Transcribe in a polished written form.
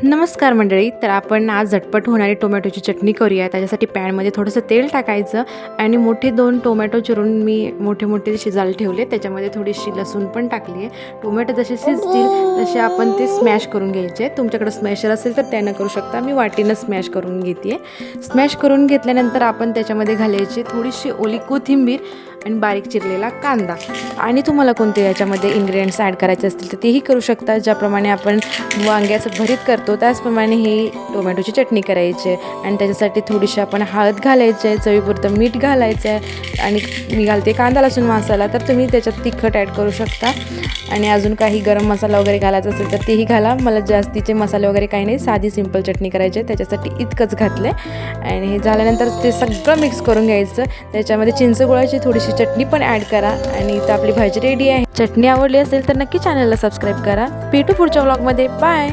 नमस्कार मंडळी. तर आपण आज झटपट होणारी टोमॅटोची चटणी करूया. त्याच्यासाठी पॅनमध्ये थोडंसं तेल टाकायचं आणि मोठे 2 टोमॅटो चिरून मी मोठे शिजायला ठेवले. त्याच्यामध्ये थोडीशी लसूण पण टाकली आहे. टोमॅटो जसे शिजतील तसे आपण ते स्मॅश करून घ्यायचे. तुमच्याकडे स्मॅशर असेल तर त्यानं करू शकता. मी वाटीनं स्मॅश करून घेते. स्मॅश करून घेतल्यानंतर आपण त्याच्यामध्ये घालायची थोडीशी ओली कोथिंबीर आणि बारीक चिरलेला कांदा. आणि तुम्हाला कोणते याच्यामध्ये इन्ग्रेडियंट्स ॲड करायचे असतील तर तेही करू शकता. ज्याप्रमाणे आपण वांग्याचं भरीत करतो त्याचप्रमाणे ही टोमॅटोची चटणी करायची आहे. आणि त्याच्यासाठी थोडीशी आपण हळद घालायची आहे, चवीपुरतं मीठ घालायचं आहे आणि मी घालते कांदा लसूण मसाला. तर तुम्ही त्याच्यात तिखट ॲड करू शकता आणि अजून काही गरम मसाला वगैरे घालायचा असेल तर तेही घाला. मला जास्तीचे मसाले वगैरे काही नाही, साधी सिंपल चटणी करायची आहे त्याच्यासाठी इतकंच घातलं आहे. आणि हे झाल्यानंतर ते सगळं मिक्स करून घ्यायचं. त्याच्यामध्ये चिंचगुळाची थोडीशी चटणी पण ॲड करा आणि इथं आपली भाजी रेडी आहे. चटणी आवडली असेल तर नक्की चॅनलला सबस्क्राईब करा. भेटू पुढच्या व्लॉगमध्ये. बाय.